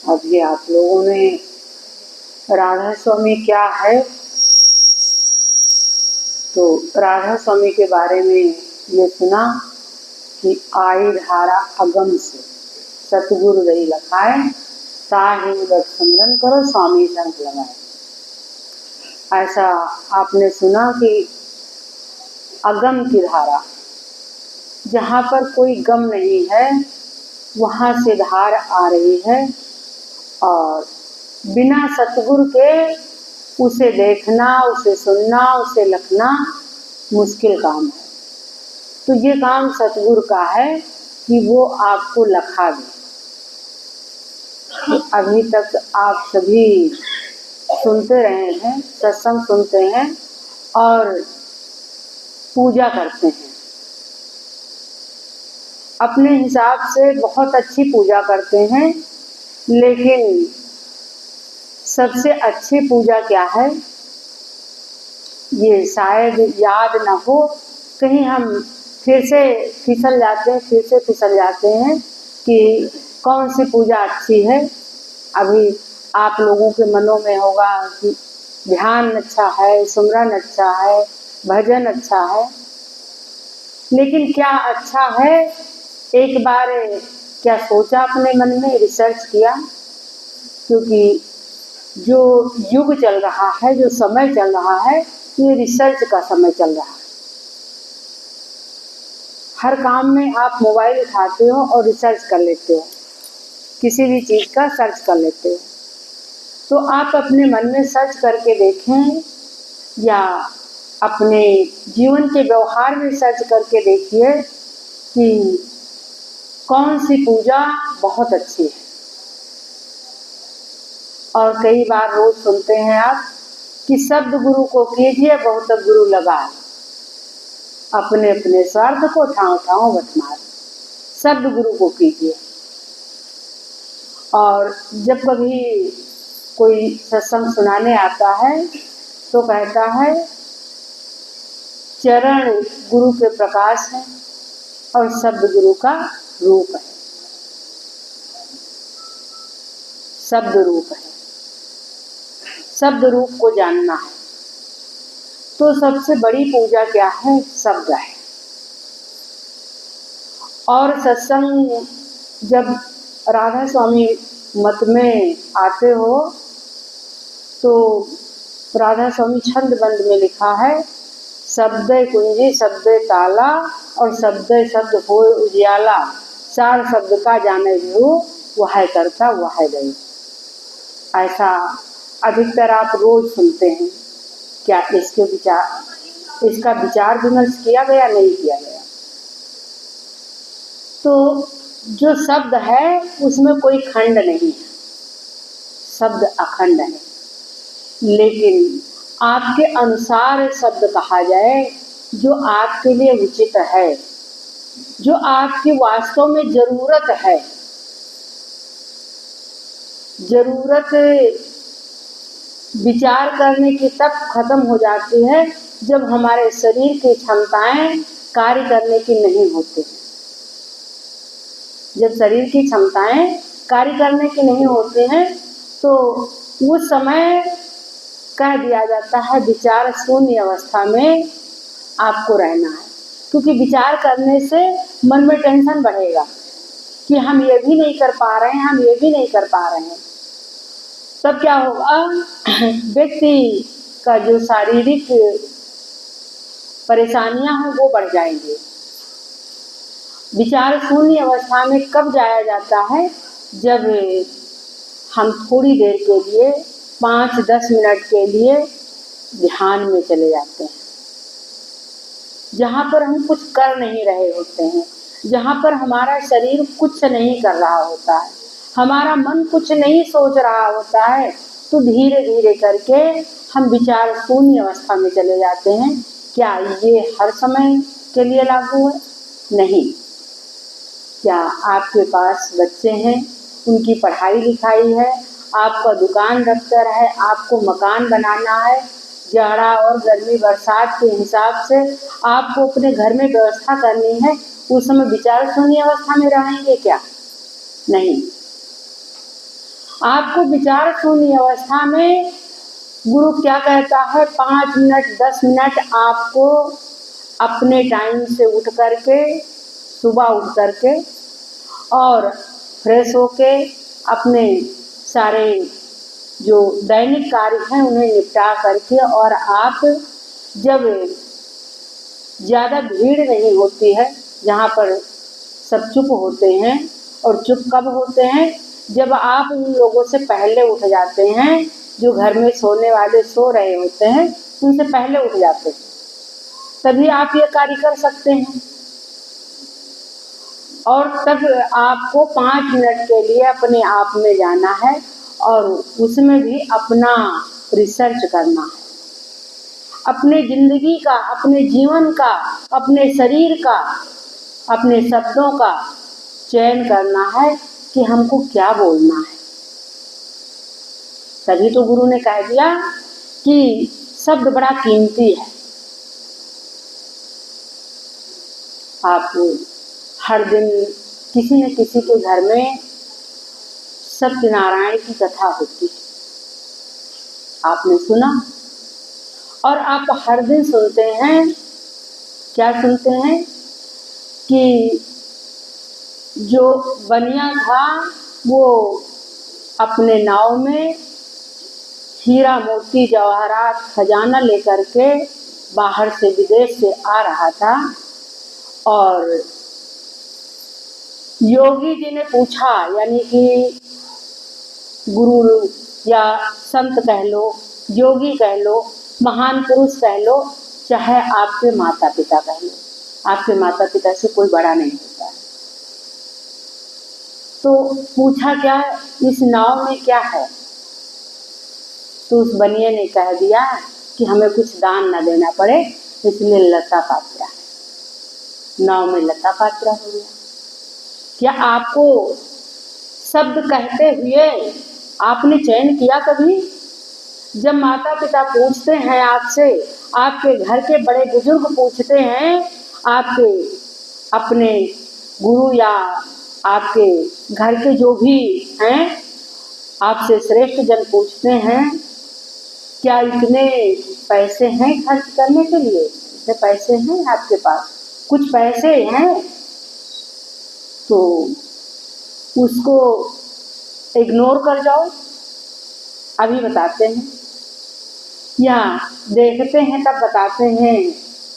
अभी आप लोगों ने राधा स्वामी क्या है, तो राधा स्वामी के बारे में ये सुना कि आई धारा अगम से सतगुरु रही लखाए, ताहि व्रत सिमरन करो स्वामी संग लगाए। ऐसा आपने सुना कि अगम की धारा, जहाँ पर कोई गम नहीं है वहाँ से धार आ रही है, और बिना सतगुरु के उसे देखना, उसे सुनना, उसे लिखना मुश्किल काम है। तो ये काम सतगुरु का है कि वो आपको लखा दे। तो अभी तक आप सभी सुनते रहे हैं, सत्संग सुनते हैं और पूजा करते हैं। अपने हिसाब से बहुत अच्छी पूजा करते हैं, लेकिन सबसे अच्छी पूजा क्या है ये शायद याद न हो। कहीं हम फिर से फिसल जाते हैं कि कौन सी पूजा अच्छी है। अभी आप लोगों के मनों में होगा कि ध्यान अच्छा है, सुमरन अच्छा है, भजन अच्छा है, लेकिन क्या अच्छा है एक बार क्या सोचा अपने मन में, रिसर्च किया? क्योंकि जो युग चल रहा है, जो समय चल रहा है, ये रिसर्च का समय चल रहा है। हर काम में आप मोबाइल उठाते हो और रिसर्च कर लेते हो, किसी भी चीज़ का सर्च कर लेते हो। तो आप अपने मन में सर्च करके देखें या अपने जीवन के व्यवहार में सर्च करके देखिए कि कौन सी पूजा बहुत अच्छी है। और कई बार रोज सुनते हैं आप कि शब्द गुरु को कीजिए बहुत गुरु लगाए, अपने अपने स्वार्थ को ठाव ठाव बट मार। शब्द गुरु को कीजिए। और जब कभी कोई सत्संग सुनाने आता है तो कहता है चरण गुरु के प्रकाश है और शब्द गुरु का रूप है, शब्द रूप है। शब्द रूप को जानना है तो सबसे बड़ी पूजा क्या है? शब्द है। और सत्संग जब राधा स्वामी मत में आते हो तो राधा स्वामी छंद बंद में लिखा है, शब्द कुंजी शब्द ताला और शब्द शब्द हो उजियाला, चार शब्द का जाने जो वह करता वह गई। ऐसा अधिकतर आप रोज सुनते हैं। क्या इसका विचार विमर्श किया गया? नहीं किया गया। तो जो शब्द है उसमें कोई खंड नहीं है, शब्द अखंड है। लेकिन आपके अनुसार शब्द कहा जाए जो आपके लिए उचित है, जो आपकी वास्तव में जरूरत है। जरूरत विचार करने की तब खत्म हो जाती है जब हमारे शरीर की क्षमताएं कार्य करने की नहीं होती। जब शरीर की क्षमताएं कार्य करने की नहीं होती हैं तो उस समय कह दिया जाता है विचार शून्य अवस्था में आपको रहना है। क्योंकि विचार करने से मन में टेंशन बढ़ेगा कि हम ये भी नहीं कर पा रहे हैं, हम ये भी नहीं कर पा रहे हैं। तब क्या होगा? व्यक्ति का जो शारीरिक परेशानियां हैं वो बढ़ जाएंगी। विचार शून्य अवस्था में कब जाया जाता है? जब हम थोड़ी देर के लिए 5-10 मिनट के लिए ध्यान में चले जाते हैं, जहाँ पर हम कुछ कर नहीं रहे होते हैं, जहाँ पर हमारा शरीर कुछ नहीं कर रहा होता है, हमारा मन कुछ नहीं सोच रहा होता है। तो धीरे धीरे करके हम विचार शून्य अवस्था में चले जाते हैं। क्या ये हर समय के लिए लागू है? नहीं। क्या आपके पास बच्चे हैं, उनकी पढ़ाई लिखाई है, आपका दुकान दफ्तर है, आपको मकान बनाना है, जाड़ा और गर्मी बरसात के हिसाब से आपको अपने घर में व्यवस्था करनी है, उस समय विचार शून्य अवस्था में रहेंगे क्या? नहीं। आपको विचार शून्य अवस्था में गुरु क्या कहता है, 5 मिनट 10 मिनट आपको अपने टाइम से उठ करके, सुबह उठ करके और फ्रेश होके अपने सारे जो दैनिक कार्य हैं उन्हें निपटा करके, और आप जब ज़्यादा भीड़ नहीं होती है, जहाँ पर सब चुप होते हैं, और चुप कब होते हैं, जब आप उन लोगों से पहले उठ जाते हैं जो घर में सोने वाले सो रहे होते हैं, उनसे पहले उठ जाते हैं, तभी आप ये कार्य कर सकते हैं। और तब आपको 5 मिनट के लिए अपने आप में जाना है और उसमें भी अपना रिसर्च करना है, अपने जिंदगी का, अपने जीवन का, अपने शरीर का, अपने शब्दों का चयन करना है कि हमको क्या बोलना है। तभी तो गुरु ने कह दिया कि शब्द बड़ा कीमती है। आप हर दिन किसी न किसी के घर में सत्यनारायण की कथा होती है, आपने सुना, और आप हर दिन सुनते हैं। क्या सुनते हैं कि जो बनिया था वो अपने नाव में हीरा मोती जवाहरात खजाना लेकर के बाहर से, विदेश से आ रहा था, और योगी जी ने पूछा, यानी कि गुरु या संत कह लो, योगी कह लो, महान पुरुष कह लो, चाहे आपके माता पिता कह लो, आपके माता पिता से कोई बड़ा नहीं होता है। तो पूछा क्या, इस नाव में क्या है? तो उस बनिए ने कह दिया कि हमें कुछ दान न देना पड़े, इसलिए लता पात्रा है। नाव में लता पात्रा हो गया। क्या आपको शब्द कहते हुए आपने चयन किया कभी? जब माता पिता पूछते हैं आपसे, आपके घर के बड़े बुजुर्ग पूछते हैं, आपके अपने गुरु या आपके घर के जो भी हैं, आपसे श्रेष्ठ जन पूछते हैं, क्या इतने पैसे हैं खर्च करने के लिए? इतने पैसे हैं आपके पास? कुछ पैसे हैं? तो उसको इग्नोर कर जाओ, अभी बताते हैं, या देखते हैं तब बताते हैं।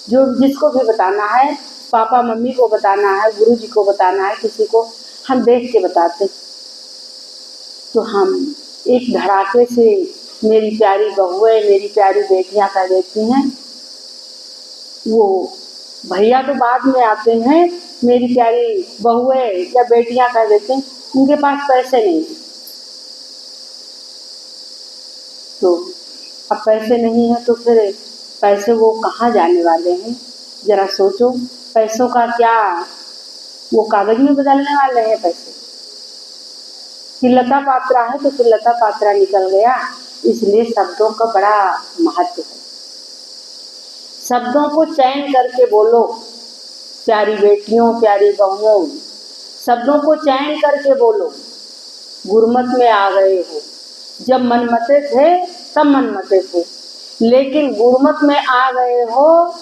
जो जिसको भी बताना है, पापा मम्मी को बताना है, गुरु जी को बताना है, किसी को हम देख के बताते। तो हम एक धड़ाके से मेरी प्यारी बहुएं, मेरी प्यारी बेटियां कह देती हैं, वो भैया तो बाद में आते हैं, मेरी प्यारी बहुएं या बेटियां कह देते हैं उनके पास पैसे नहीं। तो अब पैसे नहीं है तो फिर पैसे वो कहाँ जाने वाले हैं? जरा सोचो, पैसों का क्या वो कागज में बदलने वाले हैं पैसे? कि लता पात्रा है तो फिर लता पात्रा निकल गया। इसलिए शब्दों का बड़ा महत्व है। शब्दों को चयन करके बोलो, प्यारी बेटियों, प्यारी बहुओं, शब्दों को चयन करके बोलो। गुरमत में आ गए हो, जब मनमते थे तब मनमते थे, लेकिन गुरमत में आ गए हो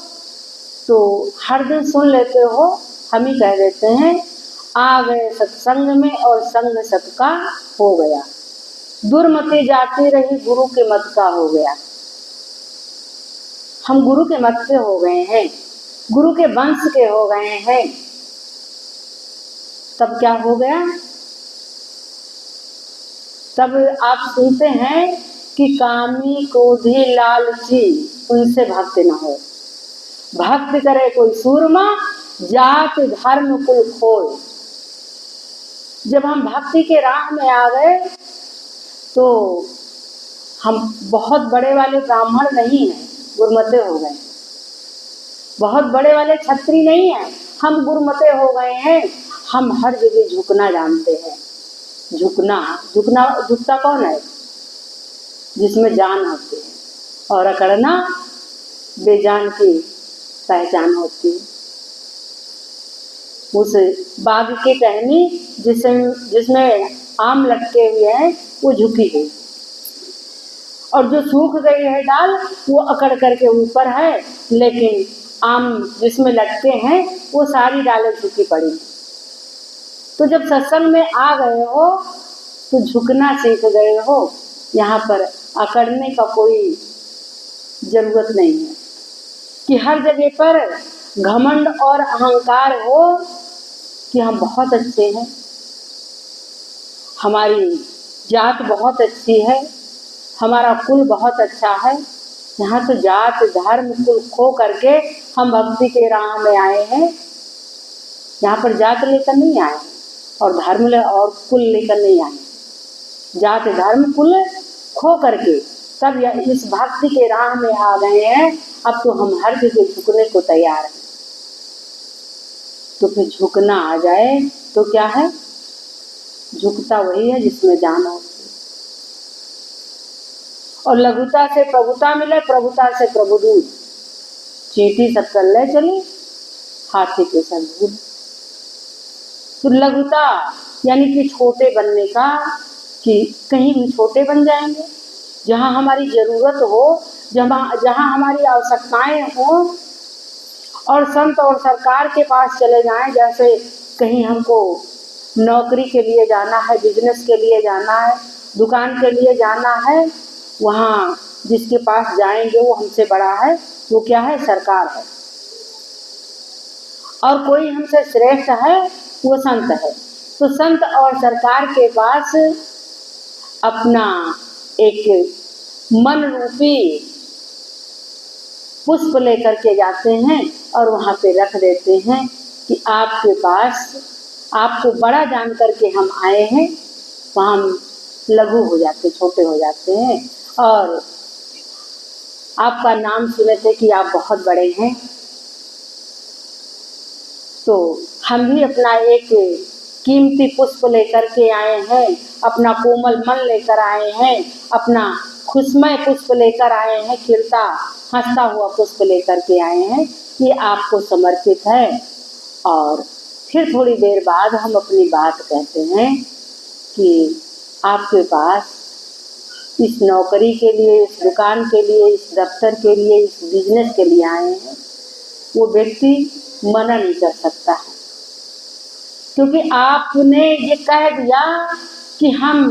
तो हर दिन सुन लेते हो। हम ही कह देते हैं, आ गए सत्संग में और संग सबका हो गया। दुर्मति जाती रही, गुरु के मत का हो गया। हम गुरु के मत के हो गए हैं, गुरु के वंश के हो गए हैं। तब क्या हो गया? तब आप सुनते हैं कि कामी क्रोधी लालची उनसे भक्त न हो, भक्त करे कोई सूरमा, जात धर्म कुल खोल। जब हम भक्ति के राह में आ गए तो हम बहुत बड़े वाले ब्राह्मण नहीं हैं, गुरमते हो गए। बहुत बड़े वाले छत्री नहीं हैं, हम गुरमते हो गए हैं। हम हर जगह झुकना जानते हैं। झुकता कौन है? जिसमें जान होती है, और अकड़ना बेजान की पहचान होती है। उस बाग की टहनी जिसमें आम लटके हुए हैं वो झुकी हुई, और जो सूख गई है डाल वो अकड़ करके ऊपर है, लेकिन आम जिसमें लटके हैं वो सारी डालें झुकी पड़ी। तो जब सत्संग में आ गए हो तो झुकना सीख गए हो, यहाँ पर अकड़ने का कोई जरूरत नहीं है कि हर जगह पर घमंड और अहंकार हो कि हम बहुत अच्छे हैं, हमारी जात बहुत अच्छी है, हमारा कुल बहुत अच्छा है। यहाँ तो जात धर्म कुल खो करके हम भक्ति के राह में आए हैं। यहाँ पर जात लेकर नहीं आए और धर्म और कुल लेकर नहीं आए, जात धर्म कुल खो करके तब इस भक्ति के राह में आ गए हैं। अब तो हम हर जगह झुकने को तैयार हैं। तो फिर झुकना आ जाए तो क्या है, झुकता वही है जिसमें जान होती है। और लघुता से प्रभुता मिले, प्रभुता से प्रभुदूत, चींटी सब कल्ले चली, हाथी के सब भूल। तो लघुता यानी कि छोटे बनने का, कि कहीं भी छोटे बन जाएंगे, जहाँ हमारी जरूरत हो, जहाँ हमारी आवश्यकताएं हो, और संत और सरकार के पास चले जाएं। जैसे कहीं हमको नौकरी के लिए जाना है, बिजनेस के लिए जाना है, दुकान के लिए जाना है, वहाँ जिसके पास जाएंगे वो हमसे बड़ा है, वो क्या है, सरकार है। और कोई हमसे श्रेष्ठ है, वो संत है। तो संत और सरकार के पास अपना एक मन रूपी पुष्प लेकर के जाते हैं और वहाँ पे रख देते हैं कि आपके पास, आपको बड़ा जान करके हम आए हैं। वहाँ हम लघु हो जाते, छोटे हो जाते हैं, और आपका नाम सुने थे कि आप बहुत बड़े हैं। तो हम भी अपना एक कीमती पुष्प लेकर के आए हैं, अपना कोमल मन लेकर आए हैं, अपना खुशमय पुष्प लेकर आए हैं, खिलता हंसता हुआ पुष्प लेकर के आए हैं, ये आपको समर्पित है। और फिर थोड़ी देर बाद हम अपनी बात कहते हैं कि आपके पास इस नौकरी के लिए, इस दुकान के लिए, इस दफ्तर के लिए, इस बिजनेस के लिए आए हैं। वो व्यक्ति मना नहीं कर सकता है, क्योंकि आपने ये कह दिया कि हम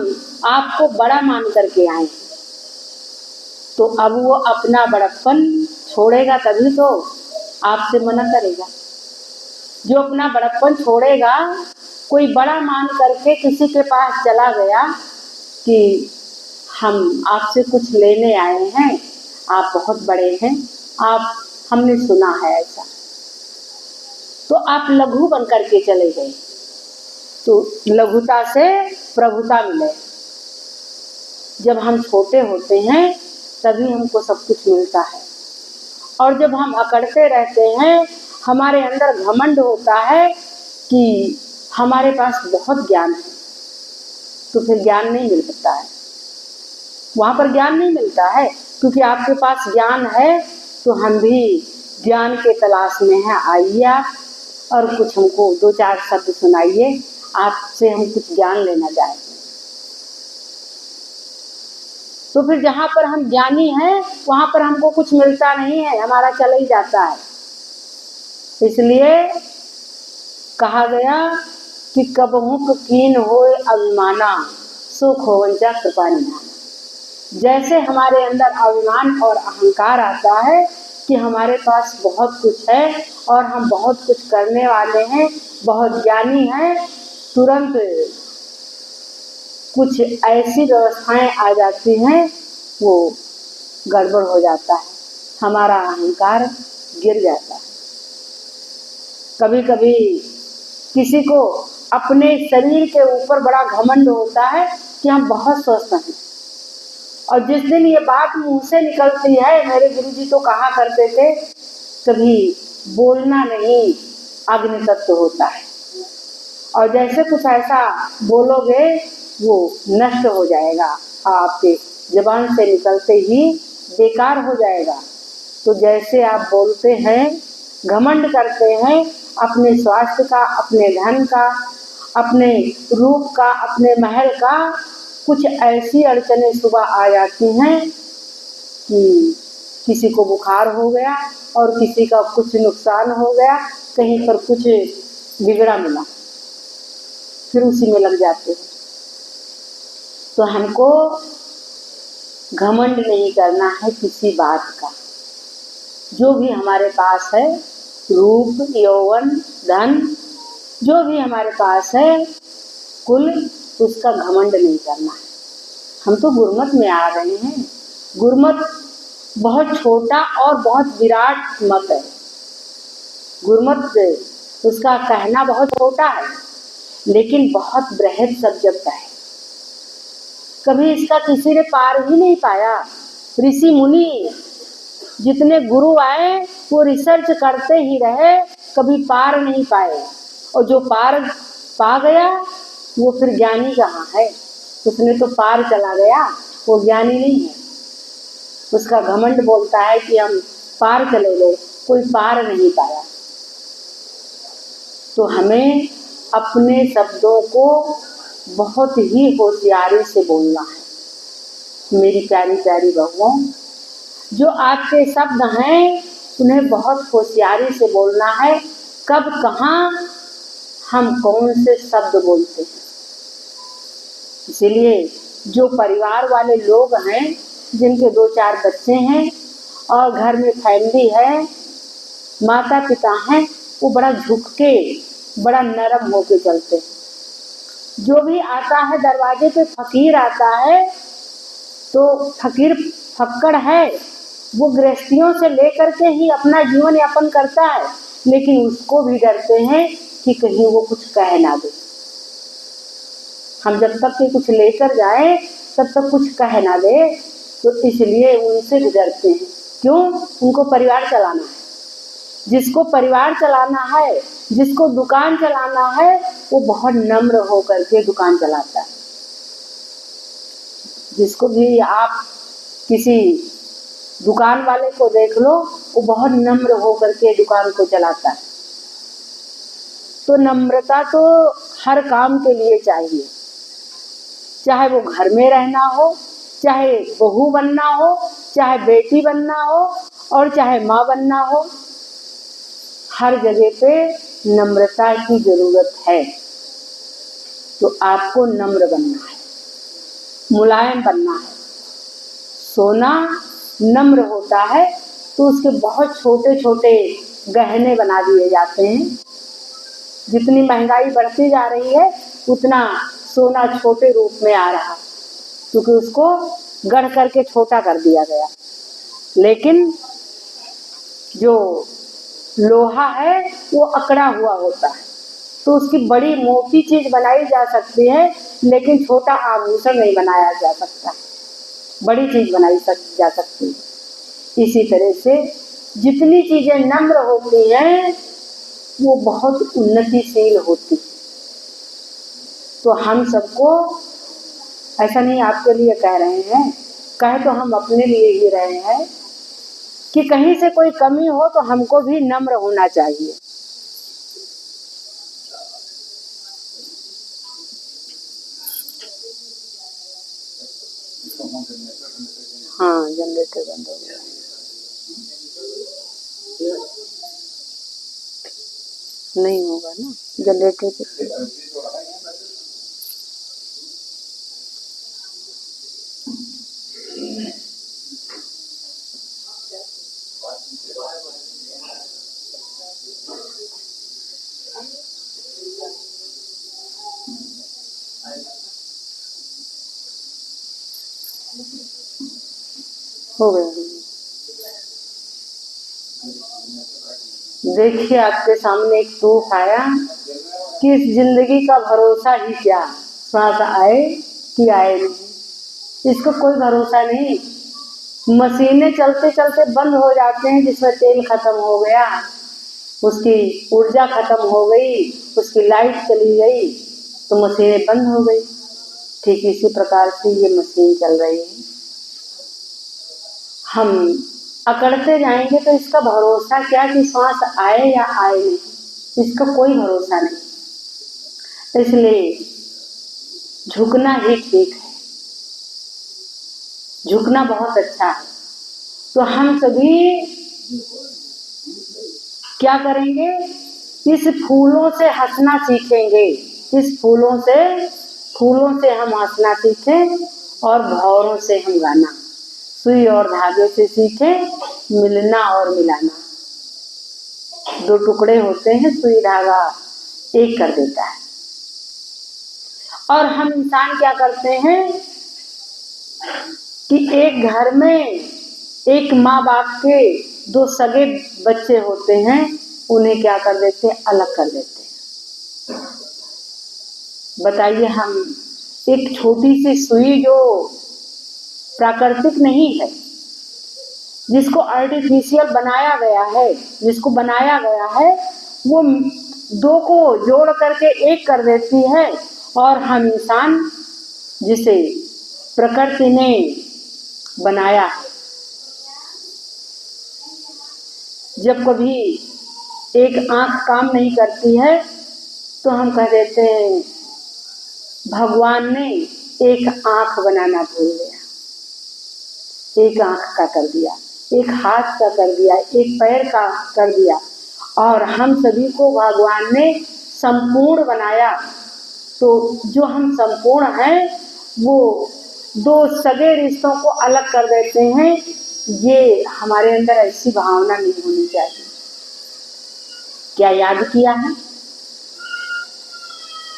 आपको बड़ा मान करके आए हैं। तो अब वो अपना बड़प्पन छोड़ेगा तभी तो आपसे मना करेगा। जो अपना बड़प्पन छोड़ेगा, कोई बड़ा मान करके किसी के पास चला गया कि हम आपसे कुछ लेने आए हैं, आप बहुत बड़े हैं, आप, हमने सुना है ऐसा, तो आप लघु बन करके चले गए। तो लघुता से प्रभुता मिले। जब हम छोटे होते हैं तभी हमको सब कुछ मिलता है, और जब हम अकड़ते रहते हैं, हमारे अंदर घमंड होता है कि हमारे पास बहुत ज्ञान है, तो फिर ज्ञान नहीं मिल सकता है, वहाँ पर ज्ञान नहीं मिलता है। क्योंकि आपके पास ज्ञान है तो हम भी ज्ञान के तलाश में हैं। आइए आप और कुछ हमको दो चार शब्द सुनाइए, आपसे हम कुछ ज्ञान लेना चाहते हैं। तो फिर जहाँ पर हम ज्ञानी हैं वहाँ पर हमको कुछ मिलता नहीं है, हमारा चला ही जाता है। इसलिए कहा गया कि कबहू कीन होए अभिमाना, सुख होवंचा कृपा निधाना। जैसे हमारे अंदर अभिमान और अहंकार आता है कि हमारे पास बहुत कुछ है और हम बहुत कुछ करने वाले हैं, बहुत ज्ञानी हैं, तुरंत कुछ ऐसी व्यवस्थाएं आ जाती हैं, वो गड़बड़ हो जाता है, हमारा अहंकार गिर जाता है। कभी कभी किसी को अपने शरीर के ऊपर बड़ा घमंड होता है कि हम बहुत स्वस्थ हैं, और जिस दिन ये बात मुंह से निकलती है, मेरे गुरुजी तो कहा करते थे, कभी बोलना नहीं अग्नि तत्व होता है, और जैसे कुछ ऐसा बोलोगे वो नष्ट हो जाएगा, आपके जबान से निकलते ही बेकार हो जाएगा। तो जैसे आप बोलते हैं, घमंड करते हैं अपने स्वास्थ्य का, अपने धन का, अपने रूप का, अपने महल का कुछ ऐसी अड़चनें सुबह आ जाती हैं कि किसी को बुखार हो गया और किसी का कुछ नुकसान हो गया, कहीं पर कुछ बिगड़ा मिला, फिर उसी में लग जाते हैं। तो हमको घमंड नहीं करना है किसी बात का। जो भी हमारे पास है, रूप, यौवन, धन, जो भी हमारे पास है कुल, उसका घमंड नहीं करना है। हम तो गुरमत में आ रहे हैं। गुरमत बहुत छोटा और बहुत विराट मत है। गुरमत उसका कहना बहुत छोटा है, लेकिन बहुत बृहद सब्जेक्ट है। कभी इसका किसी ने पार ही नहीं पाया। ऋषि मुनि जितने गुरु आए वो रिसर्च करते ही रहे, कभी पार नहीं पाए। और जो पार पा गया वो फिर ज्ञानी कहाँ है? उसने तो पार चला गया, वो ज्ञानी नहीं है। उसका घमंड बोलता है कि हम पार चले गए, कोई पार नहीं पाया। तो हमें अपने शब्दों को बहुत ही होशियारी से बोलना है। मेरी प्यारी प्यारी बहुओं, जो आपके शब्द हैं उन्हें बहुत होशियारी से बोलना है। कब कहाँ हम कौन से शब्द बोलते हैं। इसीलिए जो परिवार वाले लोग हैं, जिनके 2-4 बच्चे हैं और घर में फैमिली है, माता पिता हैं, वो बड़ा झुक के, बड़ा नरम होके चलते हैं। जो भी आता है दरवाजे पे, फकीर आता है तो फकीर फक्कड़ है, वो गृहस्थियों से लेकर के ही अपना जीवन यापन करता है, लेकिन उसको भी डरते हैं कि कहीं वो कुछ कह ना दे। हम जब तक कि कुछ लेकर जाए तब तक कुछ कह ना दे, तो इसलिए उनसे भी डरते हैं। क्यों? उनको परिवार चलाना है। जिसको परिवार चलाना है, जिसको दुकान चलाना है, वो बहुत नम्र होकर के दुकान चलाता है। जिसको भी आप किसी दुकान वाले को देख लो, वो बहुत नम्र होकर के दुकान को चलाता है। तो नम्रता तो हर काम के लिए चाहिए, चाहे वो घर में रहना हो, चाहे बहू बनना हो, चाहे बेटी बनना हो, और चाहे माँ बनना हो। हर जगह पे नम्रता की जरूरत है। तो आपको नम्र बनना है, मुलायम बनना है। सोना नम्र होता है तो उसके बहुत छोटे छोटे गहने बना दिए जाते हैं। जितनी महंगाई बढ़ती जा रही है उतना सोना छोटे रूप में आ रहा, क्योंकि उसको गढ़ करके छोटा कर दिया गया। लेकिन जो लोहा है वो अकड़ा हुआ होता है, तो उसकी बड़ी मोटी चीज बनाई जा सकती है, लेकिन छोटा आभूषण नहीं बनाया जा सकता, बड़ी चीज बनाई जा सकती है। इसी तरह से जितनी चीजें नम्र होती हैं वो बहुत उन्नतिशील होती। तो हम सबको, ऐसा नहीं आपके लिए कह रहे हैं, कहे तो हम अपने लिए ही रहे हैं, कि कहीं से कोई कमी हो तो हमको भी नम्र होना चाहिए। हाँ, जनरेटर बंद हो गया। नहीं होगा ना जनरेटर पे। हो गया। देखिए आपके सामने एक तूफ आया कि इस जिंदगी का भरोसा ही क्या, सांस आए कि आए नहीं, इसका कोई भरोसा नहीं। मशीनें चलते चलते बंद हो जाते हैं, जिसमें तेल खत्म हो गया, उसकी ऊर्जा खत्म हो गई, उसकी लाइट चली गई, तो मशीनें बंद हो गई। ठीक इसी प्रकार से ये मशीन चल रही है। हम अकड़ते जाएंगे तो इसका भरोसा क्या कि सांस आए या आए नहीं, इसका कोई भरोसा नहीं। इसलिए झुकना ही ठीक है, झुकना बहुत अच्छा है। तो हम सभी क्या करेंगे, इस फूलों से हंसना सीखेंगे, इस फूलों से हम हंसना सीखें और भंवरों से हम गाना, सुई और धागे से सीखें मिलना और मिलाना। दो टुकड़े होते हैं, सुई धागा एक कर देता है। और हम इंसान क्या करते हैं कि एक घर में एक माँ बाप के दो सगे बच्चे होते हैं, उन्हें क्या कर देते हैं, अलग कर देते हैं। बताइए, हम एक छोटी सी सुई जो प्राकृतिक नहीं है, जिसको आर्टिफिशियल बनाया गया है, वो दो को जोड़ करके एक कर देती है। और हम इंसान जिसे प्रकृति ने बनाया है, जब कभी एक आंख काम नहीं करती है तो हम कह देते हैं भगवान ने एक आंख बनाना भूल गया, एक आंख का कर दिया, एक हाथ का कर दिया, एक पैर का कर दिया। और हम सभी को भगवान ने संपूर्ण बनाया। तो जो हम संपूर्ण हैं वो दो सगे रिश्तों को अलग कर देते हैं। ये हमारे अंदर ऐसी भावना नहीं होनी चाहिए। क्या याद किया है,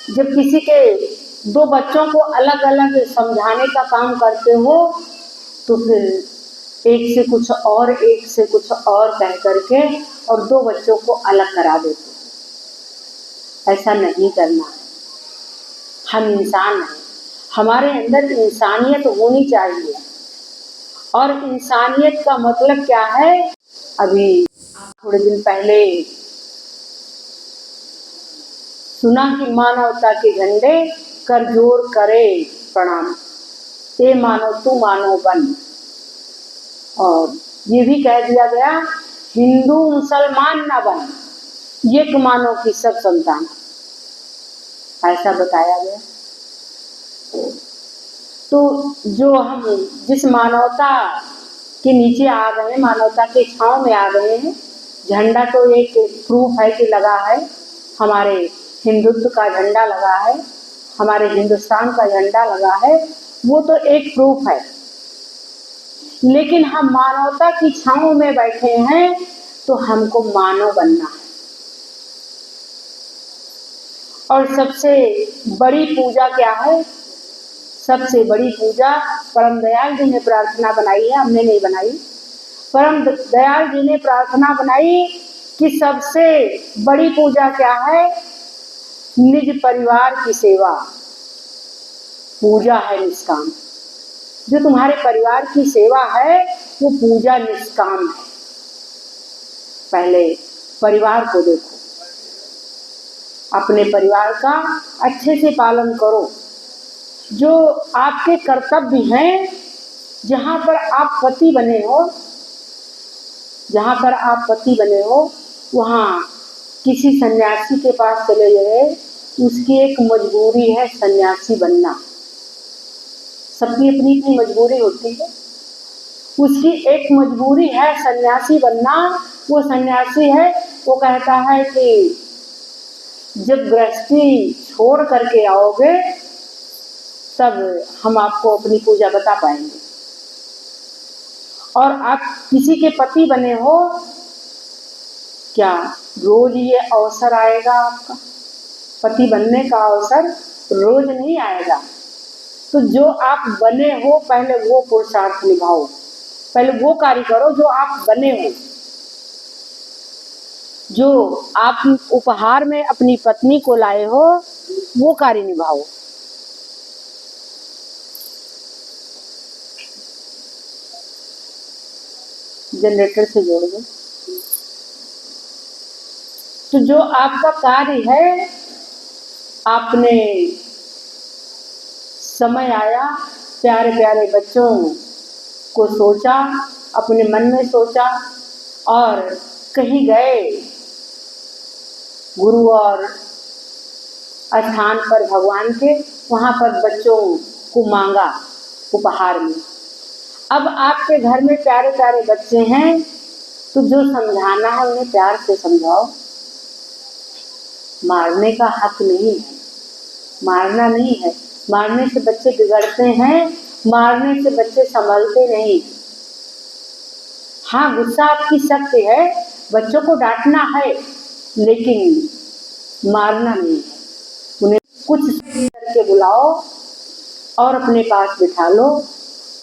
जब किसी के दो बच्चों को अलग अलग समझाने का काम करते हो तो फिर एक से कुछ और, एक से कुछ और कह करके और दो बच्चों को अलग करा देते। ऐसा नहीं करना है। हम इंसान हैं, हमारे अंदर इंसानियत होनी चाहिए। और इंसानियत का मतलब क्या है, अभी थोड़े दिन पहले सुना कि मानवता के झंडे कर जोर करे प्रणाम, ए मानव तू मानव बन। और ये भी कह दिया गया हिंदू मुसलमान न बन, एक मानव की सब संतान, ऐसा बताया गया। तो जो हम जिस मानवता के नीचे आ गए, मानवता के छांव में आ गए हैं, झंडा तो एक प्रूफ है कि लगा है, हमारे हिंदुत्व का झंडा लगा है, हमारे हिंदुस्तान का झंडा लगा है, वो तो एक प्रूफ है। लेकिन हम मानवता की छांव में बैठे हैं तो हमको मानव बनना है। और सबसे बड़ी पूजा क्या है, सबसे बड़ी पूजा परम दयाल जी ने प्रार्थना बनाई है, हमने नहीं बनाई। परम दयाल जी ने प्रार्थना बनाई कि सबसे बड़ी पूजा क्या है, निज परिवार की सेवा। पूजा है निष्काम, जो तुम्हारे परिवार की सेवा है वो पूजा निष्काम है। पहले परिवार को देखो, अपने परिवार का अच्छे से पालन करो। जो आपके कर्तव्य हैं, जहाँ पर आप पति बने हो, वहाँ किसी सन्यासी के पास चले गए, उसकी एक मजबूरी है सन्यासी बनना। सबकी अपनी अपनी मजबूरी होती है, उसकी एक मजबूरी है सन्यासी बनना। वो सन्यासी है, वो कहता है कि जब गृहस्थी छोड़ करके आओगे तब हम आपको अपनी पूजा बता पाएंगे। और आप किसी के पति बने हो, क्या रोज ये अवसर आएगा? आपका पति बनने का अवसर रोज नहीं आएगा। तो जो आप बने हो पहले वो पुरुषार्थ निभाओ, पहले वो कार्य करो जो आप बने हो। जो आप उपहार में अपनी पत्नी को लाए हो वो कार्य निभाओ। जनरेटर से जोड़ दो। तो जो आपका कार्य है, आपने समय आया, प्यारे प्यारे बच्चों को सोचा, अपने मन में सोचा और कहीं गए, गुरु और स्थान पर भगवान के, वहाँ पर बच्चों को मांगा उपहार में। अब आपके घर में प्यारे प्यारे बच्चे हैं, तो जो समझाना है उन्हें प्यार से समझाओ। मारने का हक नहीं है, मारना नहीं है। मारने से बच्चे बिगड़ते हैं, मारने से बच्चे संभलते नहीं। हाँ, गुस्सा आपकी सत्य है, बच्चों को डांटना है, लेकिन मारना नहीं है। उन्हें कुछ करके बुलाओ और अपने पास बिठा लो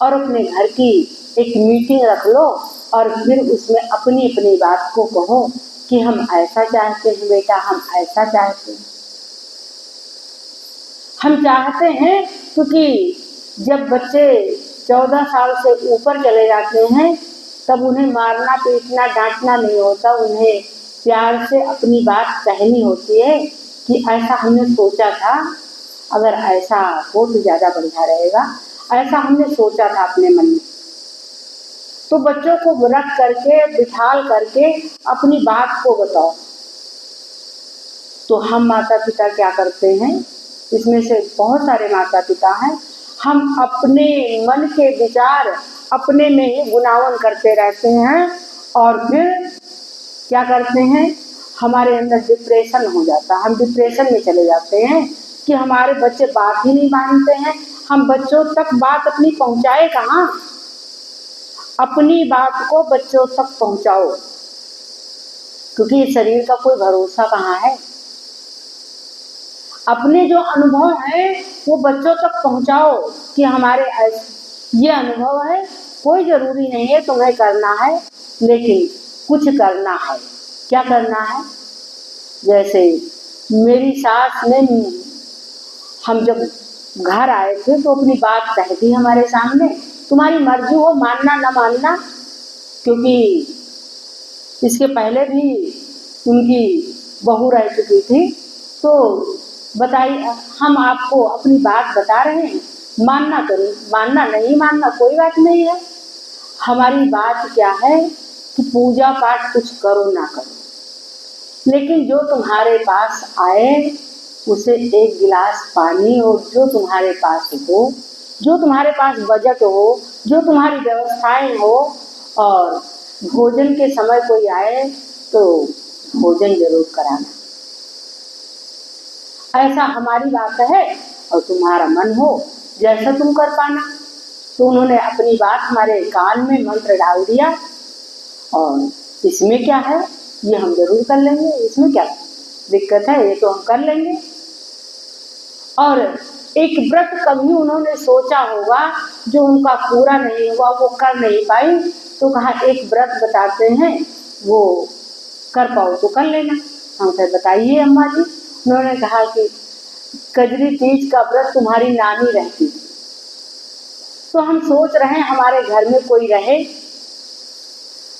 और अपने घर की एक मीटिंग रख लो और फिर उसमें अपनी अपनी बात को कहो कि हम ऐसा चाहते हैं बेटा, हम ऐसा चाहते हैं। हम चाहते हैं क्योंकि जब बच्चे 14 साल से ऊपर चले जाते हैं तब उन्हें मारना पीटना डांटना नहीं होता, उन्हें प्यार से अपनी बात कहनी होती है कि ऐसा हमने सोचा था, अगर ऐसा हो तो ज़्यादा बढ़िया रहेगा, ऐसा हमने सोचा था अपने मन में। तो बच्चों को रख करके बिठाल करके अपनी बात को बताओ। तो हम माता पिता क्या करते हैं, इसमें से बहुत सारे माता पिता हैं, हम अपने मन के विचार अपने में ही गुनावन करते रहते हैं और फिर क्या करते हैं, हमारे अंदर डिप्रेशन हो जाता है। हम डिप्रेशन में चले जाते हैं कि हमारे बच्चे बात ही नहीं मानते हैं। हम बच्चों तक बात अपनी पहुंचाए कहाँ? अपनी बात को बच्चों तक पहुंचाओ, क्योंकि इस शरीर का कोई भरोसा कहाँ है। अपने जो अनुभव है वो बच्चों तक पहुंचाओ कि हमारे ये अनुभव है, कोई जरूरी नहीं है तुम्हें करना है, लेकिन कुछ करना है। क्या करना है? जैसे मेरी सास ने, हम जब घर आए थे तो अपनी बात कह दी हमारे सामने, तुम्हारी मर्जी हो मानना ना मानना, क्योंकि इसके पहले भी उनकी बहू रह चुकी थी। तो बताइए, हम आपको अपनी बात बता रहे हैं, मानना तो मानना, नहीं मानना कोई बात नहीं है। हमारी बात क्या है कि पूजा पाठ कुछ करो ना करो, लेकिन जो तुम्हारे पास आए उसे एक गिलास पानी और जो तुम्हारे पास हो, जो तुम्हारे पास बजट हो, जो तुम्हारी व्यवस्थाएं हो, और भोजन के समय कोई आए तो भोजन जरूर कराना। ऐसा हमारी बात है और तुम्हारा मन हो जैसा तुम कर पाना। तो उन्होंने अपनी बात हमारे कान में मंत्र डाल दिया, और इसमें क्या है, ये हम जरूर कर लेंगे, इसमें क्या दिक्कत है, ये तो हम कर लेंगे। और एक व्रत कभी उन्होंने सोचा होगा जो उनका पूरा नहीं हुआ, वो कर नहीं पाई, तो कहा एक व्रत बताते हैं, वो कर पाओ तो कर लेना। हम कहे बताइए अम्मा जी। उन्होंने कहा कि कजरी तीज का व्रत तुम्हारी नानी रहती। तो हम सोच रहे हैं हमारे घर में कोई रहे।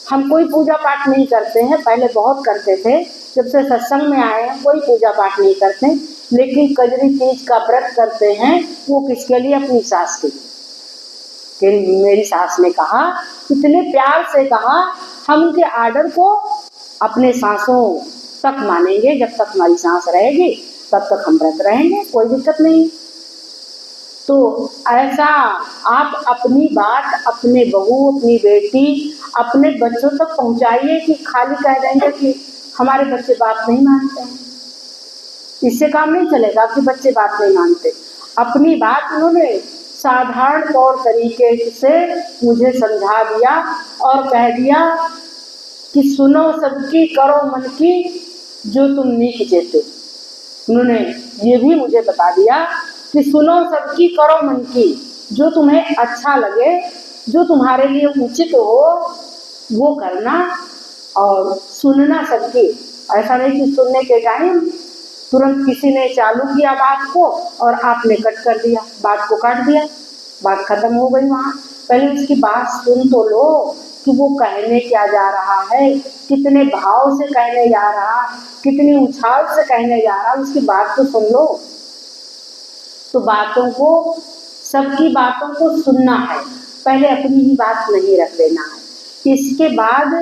हम कोई पूजा पाठ नहीं करते हैं, पहले बहुत करते थे, जब से सत्संग में आए हैं कोई पूजा पाठ नहीं करते, लेकिन कजरी तीज का व्रत करते हैं। वो किसके लिए? अपनी सास के लिए। मेरी सास ने कहा, इतने प्यार से कहा, हम उनके आर्डर को अपने सांसों तक मानेंगे, जब तक हमारी सांस रहेगी तब तक हम व्रत रहेंगे, कोई दिक्कत नहीं। तो ऐसा आप अपनी बात अपने बहू, अपनी बेटी, अपने बच्चों तक पहुंचाइए कि खाली कह देंगे कि हमारे बच्चे बात नहीं मानते हैं। इससे काम नहीं चलेगा कि बच्चे बात नहीं मानते। अपनी बात उन्होंने साधारण तौर तरीके से मुझे समझा दिया और कह दिया कि सुनो सबकी, करो मन की, जो तुम नीक चेते। उन्होंने ये भी मुझे बता दिया कि सुनो सबकी, करो मन की, जो तुम्हें अच्छा लगे, जो तुम्हारे लिए उचित हो वो करना, और सुनना सबकी। ऐसा नहीं कि सुनने के टाइम तुरंत किसी ने चालू किया बात को और आपने कट कर दिया, बात को काट दिया, बात खत्म हो गई वहाँ। पहले उसकी बात सुन तो लो कि वो कहने क्या जा रहा है, कितने भाव से कहने जा रहा, कितनी उछाल से कहने जा रहा, उसकी बात तो सुन लो। तो बातों को, सबकी बातों को सुनना है, पहले अपनी ही बात नहीं रख देना है। इसके बाद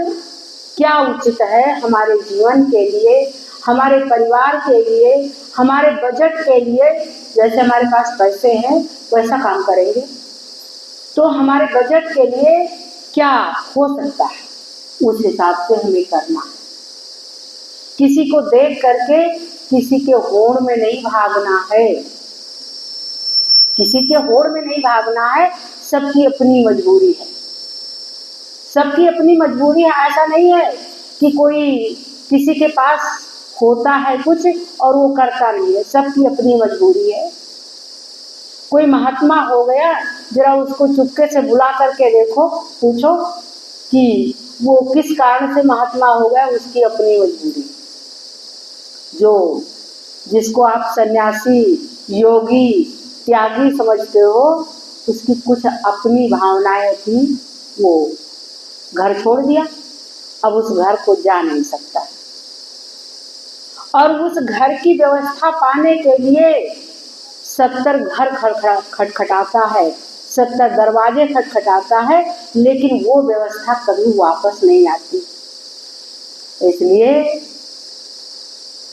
क्या उचित है हमारे जीवन के लिए, हमारे परिवार के लिए, हमारे बजट के लिए, जैसे हमारे पास पैसे हैं वैसा काम करेंगे, तो हमारे बजट के लिए क्या हो सकता है उस हिसाब से हमें करना है। किसी को देख करके किसी के होड़ में नहीं भागना है, किसी के होड़ में नहीं भागना है। सबकी अपनी मजबूरी है, सबकी अपनी मजबूरी है। ऐसा नहीं है कि कोई किसी के पास होता है कुछ और वो करता नहीं है, सबकी अपनी मजबूरी है। कोई महात्मा हो गया, जरा उसको चुपके से बुला करके देखो, पूछो कि वो किस कारण से महात्मा हो गया, उसकी अपनी मजबूरी। जो जिसको आप सन्यासी, योगी, त्यागी समझते हो, उसकी कुछ अपनी भावनाएं थी, वो घर छोड़ दिया, अब उस घर को जा नहीं सकता, और उस घर की व्यवस्था पाने के लिए 70 घर खटखटाता है, 70 दरवाजे खटखटाता है, लेकिन वो व्यवस्था कभी वापस नहीं आती। इसलिए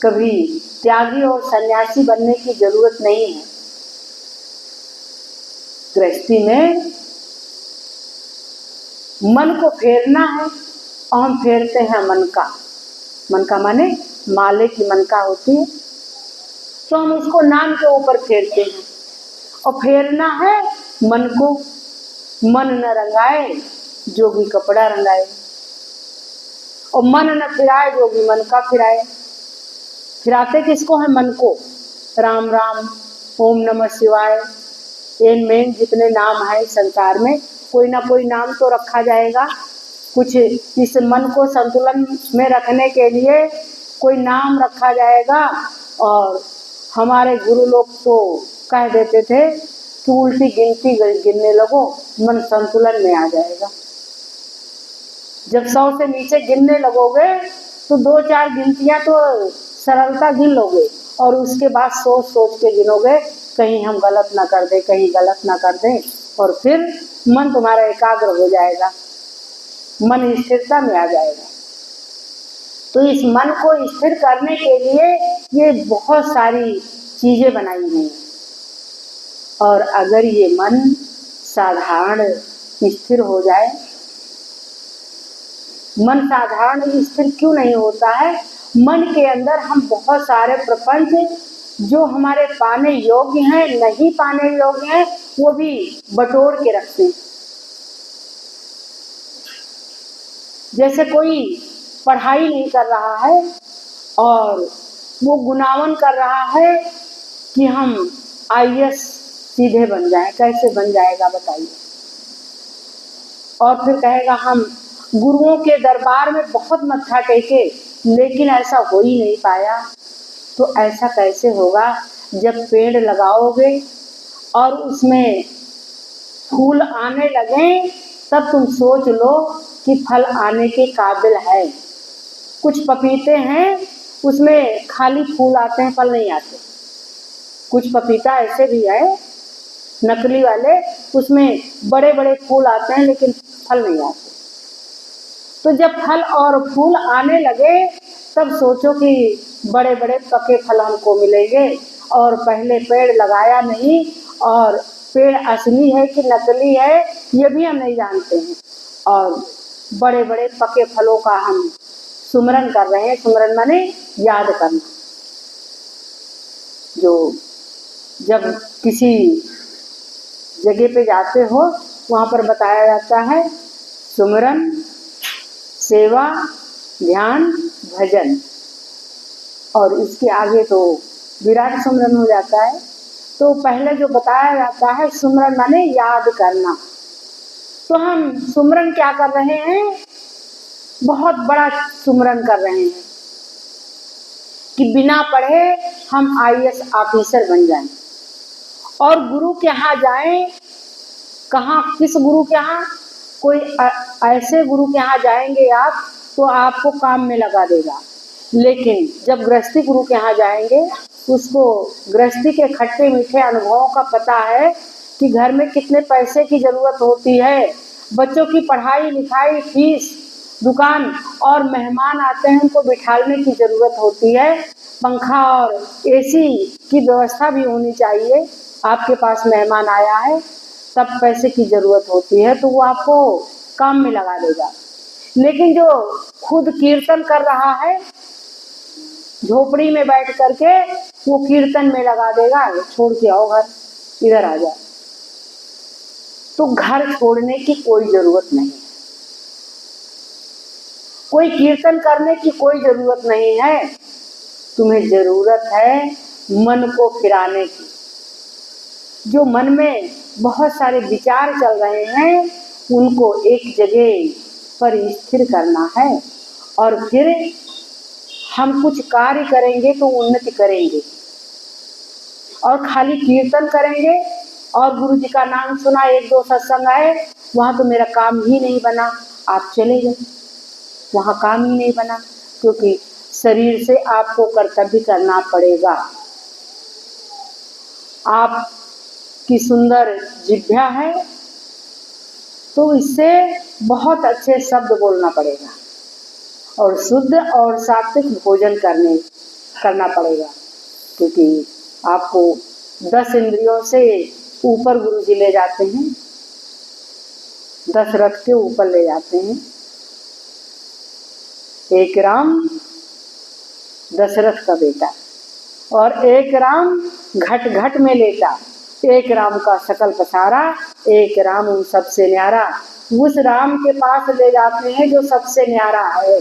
कभी त्यागी और सन्यासी बनने की जरूरत नहीं है। गृहस्थी में मन को फेरना है, और हम फेरते हैं मन का माने माले की मन का होती है, तो हम उसको नाम के ऊपर फेरते हैं। और फेरना है मन को, मन न रंगाए जोगी कपड़ा रंगाए, और मन न फिराए जोगी मन का फिराए। फिराते किसको है? मन को। राम राम, ओम नमः शिवाय, एन मेन जितने नाम है संसार में, कोई ना कोई नाम तो रखा जाएगा। कुछ इस मन को संतुलन में रखने के लिए कोई नाम रखा जाएगा। और हमारे गुरु लोग तो कह देते थे कि उल्टी गिनती गिनने लगो, मन संतुलन में आ जाएगा। जब 100 से नीचे गिनने लगोगे तो 2-4 गिनतियां तो सरलता गिन लोगे, और उसके बाद सोच सोच के गिनोगे, कहीं हम गलत ना कर दें, कहीं गलत ना कर दें, और फिर मन तुम्हारा एकाग्र हो जाएगा, मन स्थिरता में आ जाएगा। तो इस मन को स्थिर करने के लिए ये बहुत सारी चीजें बनाई गई हैं। और अगर ये मन साधारण स्थिर हो जाए, मन साधारण स्थिर क्यों नहीं होता है? मन के अंदर हम बहुत सारे प्रपंच जो हमारे पाने योग्य हैं, नहीं पाने योग्य हैं, वो भी बटोर के रखते हैं। जैसे कोई पढ़ाई नहीं कर रहा है और वो गुनावन कर रहा है कि हम IAS सीधे बन जाए, कैसे बन जाएगा बताइए? और फिर कहेगा हम गुरुओं के दरबार में बहुत मत्था टेके, लेकिन ऐसा हो ही नहीं पाया। तो ऐसा कैसे होगा? जब पेड़ लगाओगे और उसमें फूल आने लगे, तब तुम सोच लो कि फल आने के काबिल है। कुछ पपीते हैं उसमें खाली फूल आते हैं, फल नहीं आते। कुछ पपीता ऐसे भी है नकली वाले, उसमें बड़े बड़े फूल आते हैं लेकिन फल नहीं आते। तो जब फल और फूल आने लगे तब सोचो कि बड़े बड़े पके फल हमको मिलेंगे, और पहले पेड़ लगाया नहीं, और पेड़ असली है कि नकली है ये भी हम नहीं जानते हैं, और बड़े बड़े पके फलों का हम सुमरन कर रहे हैं। सुमरन माने याद करना। जो जब किसी जगह पे जाते हो वहाँ पर बताया जाता है सुमरन, सेवा, ध्यान, भजन, और इसके आगे तो विराट सुमरन हो जाता है। तो पहले जो बताया जाता है सुमरन माने याद करना। तो हम सुमरन क्या कर रहे हैं? बहुत बड़ा सुमरन कर रहे हैं कि बिना पढ़े हम IAS ऑफिसर बन जाएं, और गुरु के यहाँ जाएं। कहाँ? किस गुरु के यहाँ? कोई ऐसे गुरु के यहाँ जाएंगे आप तो आपको काम में लगा देगा, लेकिन जब गृहस्थी गुरु के यहाँ जाएंगे, उसको गृहस्थी के खट्टे मीठे अनुभवों का पता है कि घर में कितने पैसे की जरूरत होती है, बच्चों की पढ़ाई लिखाई फीस दुकान और मेहमान आते हैं उनको बिठाने की ज़रूरत होती है, पंखा और एसी की व्यवस्था भी होनी चाहिए। आपके पास मेहमान आया है तब पैसे की ज़रूरत होती है तो वो आपको काम में लगा देगा। लेकिन जो खुद कीर्तन कर रहा है झोपड़ी में बैठ करके वो कीर्तन में लगा देगा, छोड़ के आओ घर, इधर आ जाओ। तो घर छोड़ने की कोई जरूरत नहीं है, कोई कीर्तन करने की कोई जरूरत नहीं है। तुम्हें जरूरत है मन को फिराने की। जो मन में बहुत सारे विचार चल रहे हैं उनको एक जगह पर स्थिर करना है और फिर हम कुछ कार्य करेंगे तो उन्नति करेंगे। और खाली कीर्तन करेंगे और गुरु जी का नाम सुना, एक दो सत्संग आए, वहाँ तो मेरा काम ही नहीं बना, आप चले गए, वहाँ काम ही नहीं बना। क्योंकि शरीर से आपको कर्तव्य करना पड़ेगा। आपकी सुंदर जिह्वा है तो इससे बहुत अच्छे शब्द बोलना पड़ेगा और शुद्ध और सात्विक भोजन करना पड़ेगा। क्योंकि आपको 10 इंद्रियों से ऊपर गुरु जी ले जाते हैं, 10 रथ के ऊपर ले जाते हैं। एक राम दशरथ का बेटा और एक राम घट घट में लेटा, एक राम का सकल पसारा, एक राम उन सबसे न्यारा। उस राम के पास ले जाते हैं जो सबसे न्यारा है,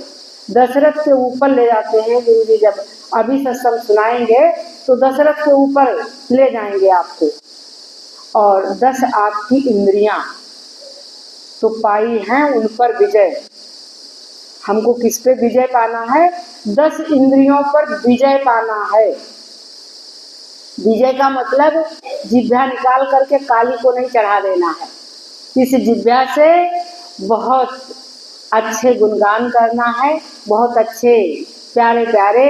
दशरथ के ऊपर ले जाते हैं। गुरु जी जब अभी सत्संग सुनाएंगे तो दशरथ के ऊपर ले जाएंगे आपको। और 10 आपकी इंद्रियां तो पाई हैं, उन पर विजय। हमको किस पे विजय पाना है? 10 इंद्रियों पर विजय पाना है। विजय का मतलब जिह्वा निकाल करके काली को नहीं चढ़ा देना है। इस जिह्वा से बहुत अच्छे गुणगान करना है, बहुत अच्छे प्यारे प्यारे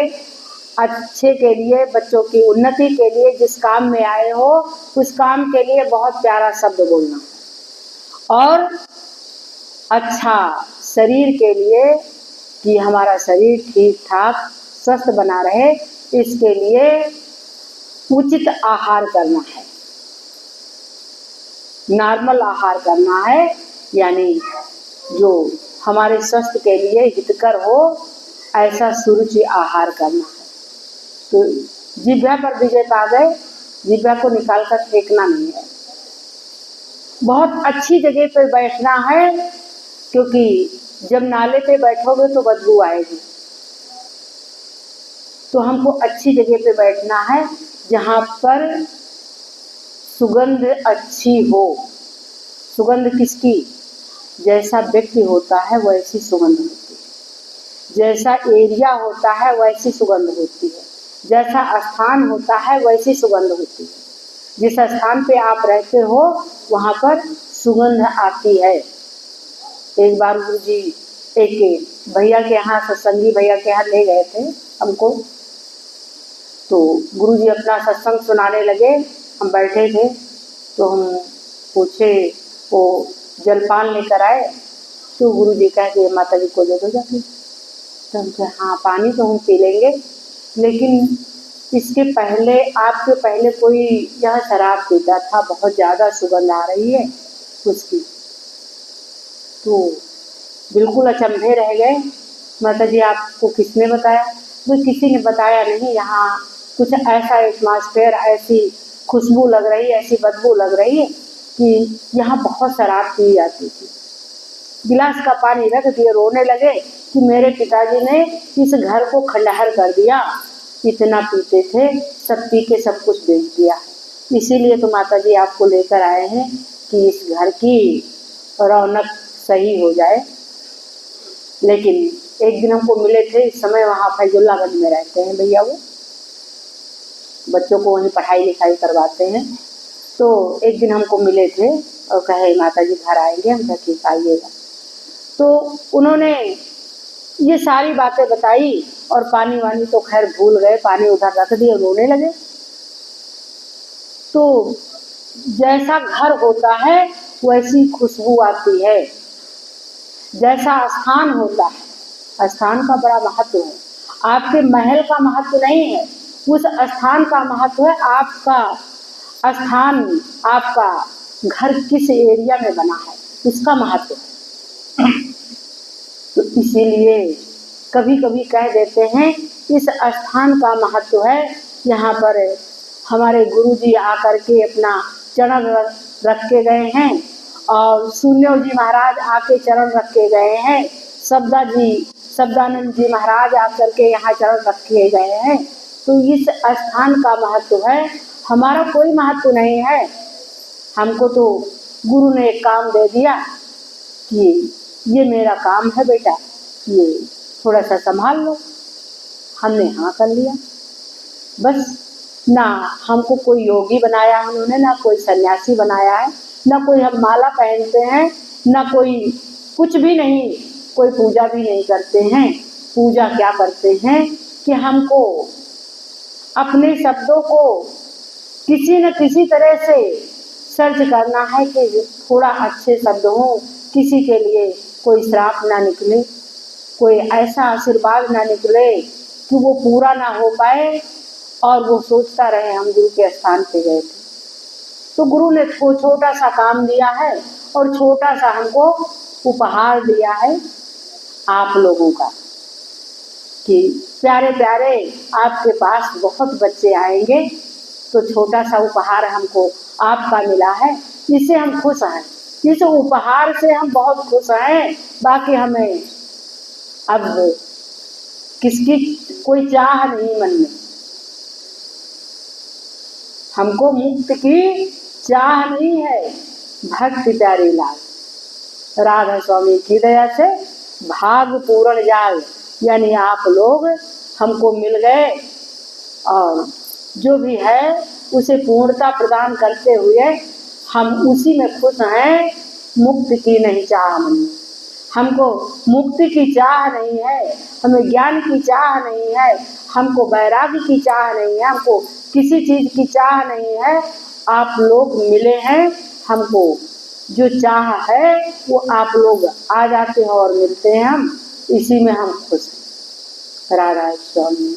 अच्छे के लिए, बच्चों की उन्नति के लिए, जिस काम में आए हो उस काम के लिए बहुत प्यारा शब्द बोलना और अच्छा शरीर के लिए कि हमारा शरीर ठीक ठाक स्वस्थ बना रहे, इसके लिए उचित आहार करना है, नॉर्मल आहार करना है, यानी जो हमारे स्वास्थ्य के लिए हितकर हो ऐसा सुरुचि आहार करना है। तो जिह्वा पर विजय पा गए, जिह्वा को निकाल कर फेंकना नहीं है। बहुत अच्छी जगह पर बैठना है, क्योंकि जब नाले पे बैठोगे तो बदबू आएगी। तो हमको अच्छी जगह पे बैठना है जहाँ पर सुगंध अच्छी हो। सुगंध किसकी? जैसा व्यक्ति होता है वैसी सुगंध होती है, जैसा एरिया होता है वैसी सुगंध होती है, जैसा स्थान होता है वैसी सुगंध होती है। जिस स्थान पे आप रहते हो वहाँ पर सुगंध आती है। एक बार गुरु जी एक भैया के यहाँ, सत्संगी भैया के यहाँ ले गए थे हमको। तो गुरु जी अपना सत्संग सुनाने लगे, हम बैठे थे तो हम पूछे, वो जलपान लेकर आए तो गुरु जी कह के माता जी को दे दो जाके। तो हम कहे हाँ पानी तो हम पी लेंगे, लेकिन इसके पहले, आपके पहले कोई यह शराब पीता था, बहुत ज़्यादा सुगंध आ रही है उसकी। तो बिल्कुल अचंभे रह गए, माता जी आपको किसने बताया? वो किसी ने बताया नहीं, यहाँ कुछ ऐसा एटमॉस्फेयर, ऐसी खुशबू लग रही है, ऐसी बदबू लग रही है कि यहाँ बहुत शराब पी जाती थी। गिलास का पानी रख दिए, रोने लगे कि मेरे पिताजी ने इस घर को खंडहर कर दिया, इतना पीते थे, सब पी के सब कुछ बेच दिया। इसीलिए तो माता जी आपको लेकर आए हैं कि इस घर की रौनक सही हो जाए। लेकिन एक दिन हमको मिले थे, इस समय वहाँ फैजुल्लागंज में रहते हैं भैया, वो बच्चों को वहीं पढ़ाई लिखाई करवाते हैं। तो एक दिन हमको मिले थे और कहे माता जी घर आएंगे, हम कहे ठीक आइएगा। तो उन्होंने ये सारी बातें बताई और पानी वानी तो खैर भूल गए, पानी उधर रख दिए, रोने लगे। तो जैसा घर होता है वैसी खुशबू आती है। जैसा स्थान होता है, स्थान का बड़ा महत्व है। आपके महल का महत्व नहीं है, उस स्थान का महत्व है। आपका स्थान, आपका घर किस एरिया में बना है, उसका महत्व है। तो इसीलिए कभी कभी कह देते हैं इस स्थान का महत्व है। यहाँ पर हमारे गुरुजी आकर के अपना चरण रख के गए हैं और शून्योजी महाराज आके चरण रख के गए हैं। शब्दानंद जी महाराज आकर के यहाँ चरण रखे गए हैं। तो इस स्थान का महत्व है, हमारा कोई महत्व नहीं है। हमको तो गुरु ने एक काम दे दिया कि ये मेरा काम है बेटा, ये थोड़ा सा संभाल लो। हमने हाँ कर लिया बस। ना हमको कोई योगी बनाया उन्होंने, ना कोई सन्यासी बनाया है, ना कोई हम माला पहनते हैं, ना कोई कुछ भी नहीं, कोई पूजा भी नहीं करते हैं। पूजा क्या करते हैं कि हमको अपने शब्दों को किसी न किसी तरह से सर्च करना है कि थोड़ा अच्छे शब्द हों, किसी के लिए कोई श्राप ना निकले, कोई ऐसा आशीर्वाद ना निकले कि वो पूरा ना हो पाए और वो सोचता रहे हम गुरु के स्थान पे गए थे। तो गुरु ने छोटा सा काम दिया है और छोटा सा हमको उपहार दिया है आप लोगों का कि प्यारे प्यारे आपके पास बहुत बच्चे आएंगे, तो छोटा सा उपहार हमको आपका मिला है, इससे हम खुश हैं। इस उपहार से हम बहुत खुश हैं। बाकी हमें अब किसकी कोई चाह नहीं मन में, हमको मुक्त की चाह नहीं है। भक्ति प्यारी लाल राधा स्वामी की दया से भाग पूर्ण जाल, यानी आप लोग हमको मिल गए और जो भी है उसे पूर्णता प्रदान करते हुए हम उसी में खुश हैं। मुक्ति की नहीं चाह मन में, हमको मुक्ति की चाह नहीं है, हमें ज्ञान की चाह नहीं है, हमको वैराग्य की चाह नहीं है, हमको किसी चीज़ की चाह नहीं है। आप लोग मिले हैं, हमको जो चाह है वो आप लोग आ जाते हैं और मिलते हैं, हम इसी में हम खुश हैं। राधा स्वामी।